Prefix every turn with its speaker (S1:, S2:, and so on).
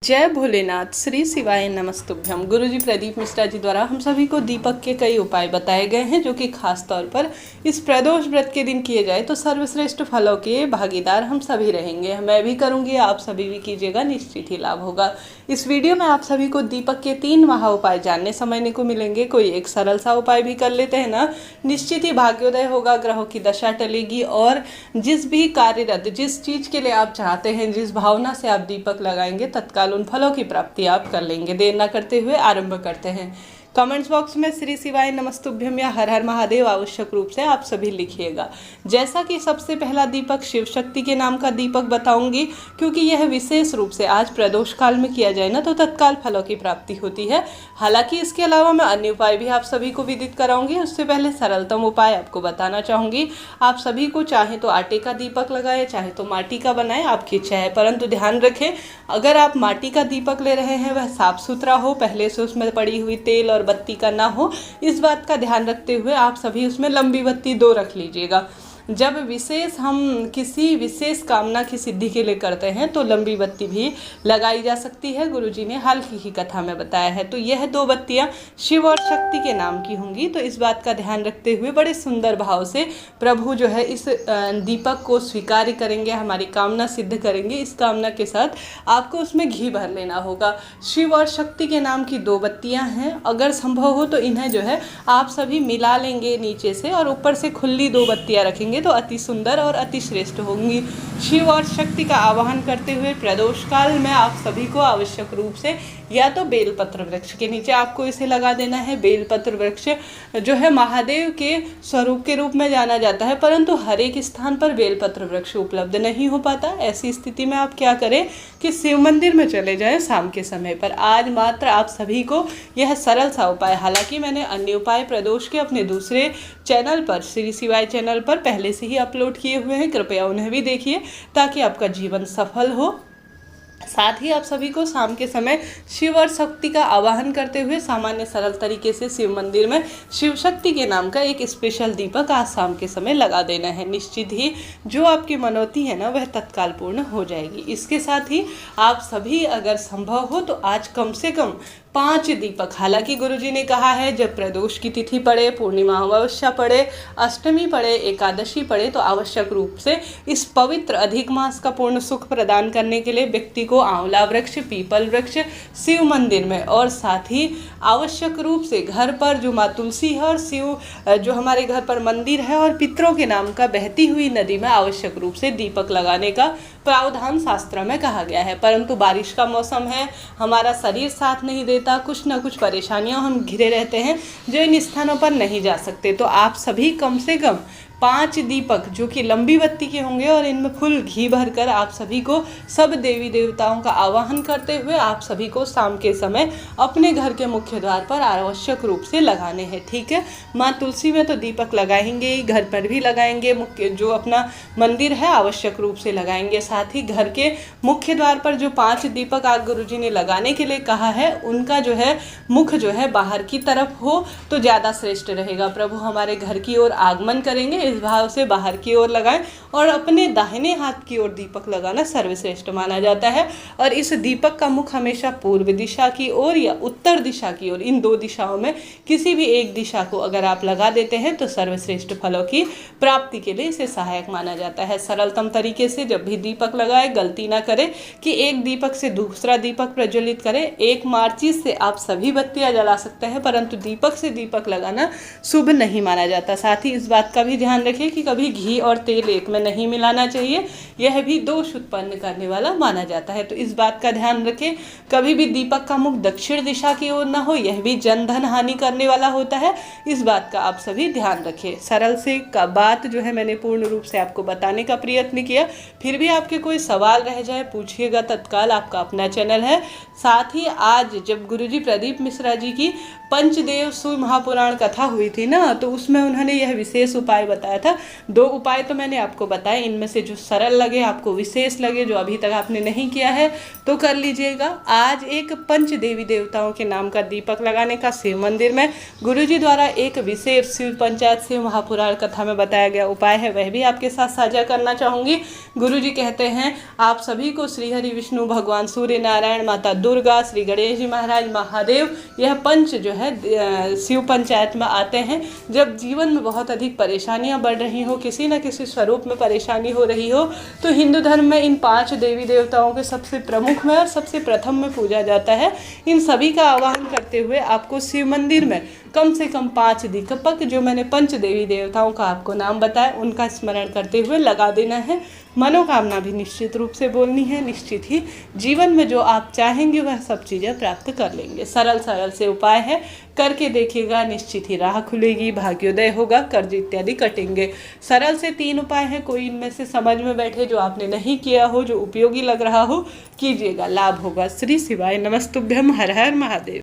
S1: जय भोलेनाथ। श्री शिवाय नमस्तुभ्यम। गुरुजी प्रदीप मिश्रा जी द्वारा हम सभी को दीपक के कई उपाय बताए गए हैं जो कि खास तौर पर इस प्रदोष व्रत के दिन किए जाए तो सर्वश्रेष्ठ फलों के भागीदार हम सभी रहेंगे। मैं भी करूंगी, आप सभी भी कीजिएगा, निश्चित ही लाभ होगा। इस वीडियो में आप सभी को दीपक के 3 महा उपाय जानने समझने को मिलेंगे। कोई एक सरल सा उपाय भी कर लेते हैं ना, निश्चित ही भाग्योदय होगा, ग्रहों की दशा टलेगी और जिस भी कार्यरत, जिस चीज़ के लिए आप चाहते हैं, जिस भावना से आप दीपक लगाएंगे तत्काल उन फलों की प्राप्ति आप कर लेंगे। देर न करते हुए आरंभ करते हैं। कमेंट्स बॉक्स में श्री शिवाय नमस्तुभ्यम या हर हर महादेव आवश्यक रूप से आप सभी लिखिएगा। जैसा कि सबसे पहला दीपक शिव शक्ति के नाम का दीपक बताऊंगी, क्योंकि यह विशेष रूप से आज प्रदोष काल में किया जाए ना तो तत्काल फलों की प्राप्ति होती है। हालांकि इसके अलावा मैं अन्य उपाय भी आप सभी को विदित कराऊंगी। उससे पहले सरलतम उपाय आपको बताना चाहूंगी। आप सभी को चाहे तो आटे का दीपक लगाए, चाहे तो माटी का बनाए, आपकी इच्छा है। परंतु ध्यान रखें, अगर आप माटी का दीपक ले रहे हैं वह साफ सुथरा हो, पहले से उसमें पड़ी हुई तेल और बत्ती का ना हो। इस बात का ध्यान रखते हुए आप सभी उसमें लंबी बत्ती 2 रख लीजिएगा। जब हम किसी विशेष कामना की सिद्धि के लिए करते हैं तो लंबी बत्ती भी लगाई जा सकती है। गुरुजी ने हाल की कथा में बताया है। तो यह 2 बत्तियां शिव और शक्ति के नाम की होंगी। तो इस बात का ध्यान रखते हुए बड़े सुंदर भाव से प्रभु जो है इस दीपक को स्वीकार करेंगे, हमारी कामना सिद्ध करेंगे। इस कामना के साथ आपको उसमें घी भर लेना होगा। शिव और शक्ति के नाम की 2 बत्तियां हैं। अगर संभव हो तो इन्हें जो है आप सभी मिला लेंगे नीचे से और ऊपर से खुली 2 बत्तियां रखेंगे तो अति सुंदर और अति श्रेष्ठ होंगी। शिव और शक्ति का आवाहन करते हुए प्रदोष काल में आप सभी को आवश्यक रूप से या तो बेलपत्र वृक्ष के नीचे आपको इसे लगा देना है। बेलपत्र वृक्ष जो है महादेव के स्वरूप के रूप में जाना जाता है, परंतु हर एक स्थान पर बेलपत्र वृक्ष उपलब्ध नहीं हो पाता। ऐसी स्थिति में आप क्या करें कि शिव मंदिर में चले जाएं शाम के समय पर। आज मात्र आप सभी को यह सरल सा उपाय, हालांकि मैंने अन्य उपाय प्रदोष के अपने दूसरे चैनल पर, श्री शिवाय चैनल पर पहले से ही अपलोड किए हुए हैं, कृपया उन्हें भी देखिए ताकि आपका जीवन सफल हो। साथ ही आप सभी को शाम के समय शिव और शक्ति का आवाहन करते हुए सामान्य सरल तरीके से शिव मंदिर में शिव शक्ति के नाम का एक स्पेशल दीपक आज शाम के समय लगा देना है। निश्चित ही जो आपकी मनौती है ना वह तत्काल पूर्ण हो जाएगी। इसके साथ ही आप सभी अगर संभव हो तो आज कम से कम 5 दीपक, हालांकि गुरुजी ने कहा है जब प्रदोष की तिथि पड़े, पूर्णिमा अमावस्या पड़े, अष्टमी पड़े, एकादशी पड़े तो आवश्यक रूप से इस पवित्र अधिक मास का पूर्ण सुख प्रदान करने के लिए व्यक्ति को आंवला वृक्ष, पीपल वृक्ष शिव मंदिर में और साथ ही आवश्यक रूप से घर पर जो माँ तुलसी है और शिव जो हमारे घर पर मंदिर है और पितरों के नाम का बहती हुई नदी में आवश्यक रूप से दीपक लगाने का प्रावधान शास्त्र में कहा गया है। परंतु बारिश का मौसम है, हमारा शरीर साथ नहीं देता, कुछ ना कुछ परेशानियां हम घिरे रहते हैं जो इन स्थानों पर नहीं जा सकते। तो आप सभी कम से कम 5 दीपक जो कि लंबी बत्ती के होंगे और इनमें फुल घी भरकर आप सभी को सब देवी देवताओं का आवाहन करते हुए आप सभी को शाम के समय अपने घर के मुख्य द्वार पर आवश्यक रूप से लगाने हैं। ठीक है, माँ तुलसी में तो दीपक लगाएंगे ही, घर पर भी लगाएंगे, मुख्य जो अपना मंदिर है आवश्यक रूप से लगाएंगे। साथ ही घर के मुख्य द्वार पर जो 5 दीपक आज गुरुजी ने लगाने के लिए कहा है उनका जो है मुख जो है बाहर की तरफ हो तो ज़्यादा श्रेष्ठ रहेगा। प्रभु हमारे घर की ओर आगमन करेंगे, इस भाव से बाहर की ओर लगाएं और अपने दाहिने हाथ की ओर दीपक लगाना सर्वश्रेष्ठ माना जाता है। और इस दीपक का मुख हमेशा पूर्व दिशा की ओर या उत्तर दिशा की ओर, इन 2 दिशाओं में किसी भी एक दिशा को अगर आप लगा देते हैं तो सर्वश्रेष्ठ फलों की प्राप्ति के लिए इसे सहायक माना जाता है। सरलतम तरीके से जब भी दीपक लगाए गलती ना करें कि एक दीपक से दूसरा दीपक प्रज्वलित करें। एक माचिस से आप सभी बत्तियां जला सकते हैं, परंतु दीपक से दीपक लगाना शुभ नहीं माना जाता। साथ ही इस बात का भी ध्यान रखें कि कभी घी और तेल एक में नहीं मिलाना चाहिए, यह भी दोष उत्पन्न करने वाला माना जाता है। तो इस बात का ध्यान रखें। कभी भी दीपक का मुख दक्षिण दिशा की ओर ना हो, यह भी जन धन हानि करने वाला होता है। इस बात का आप सभी ध्यान रखें। सरल से का बात जो है मैंने पूर्ण रूप से आपको बताने का प्रयत्न किया। फिर भी आपके कोई सवाल रह जाए पूछिएगा, तत्काल आपका अपना चैनल है। साथ ही आज जब गुरुजी प्रदीप मिश्रा जी की पंचदेव सूर्य महापुराण कथा हुई थी ना, तो उसमें उन्होंने यह विशेष उपाय बताया था। 2 उपाय तो मैंने आपको बताएं, इनमें से जो सरल लगे, आपको विशेष लगे, जो अभी तक आपने नहीं किया है तो कर लीजिएगा। आज एक पंच देवी देवताओं के नाम का दीपक लगाने का शिव मंदिर में गुरुजी द्वारा एक विशेष शिव पंचायत शिव महापुराण कथा में बताया गया उपाय है, वह भी आपके साथ साझा करना चाहूँगी। गुरुजी कहते हैं आप सभी को श्री हरि विष्णु भगवान सूर्य नारायण, माता दुर्गा, श्री गणेश जी महाराज, महादेव, यह पंच जो है शिव पंचायत में आते हैं जब जीवन में बहुत अधिक परेशानियां बढ़ रही हो, किसी न किसी स्वरूप में परेशानी हो रही हो, तो हिंदू धर्म में इन 5 देवी देवताओं के सबसे प्रमुख में और सबसे प्रथम में पूजा जाता है। इन सभी का आवाहन करते हुए आपको शिव मंदिर में कम से कम 5 दीपक, जो मैंने पंच देवी देवताओं का आपको नाम बताया, उनका स्मरण करते हुए लगा देना है। मनोकामना भी निश्चित रूप से बोलनी है, निश्चित ही जीवन में जो आप चाहेंगे वह सब चीज़ें प्राप्त कर लेंगे। सरल सरल से उपाय है, करके देखिएगा, निश्चित ही राह खुलेगी, भाग्योदय होगा, कर्ज इत्यादि कटेंगे। सरल से 3 उपाय हैं, कोई इनमें से समझ में बैठे जो आपने नहीं किया हो, जो उपयोगी लग रहा हो, कीजिएगा, लाभ होगा। श्री शिवाय नमस्तुभ्यम। हर हर महादेव।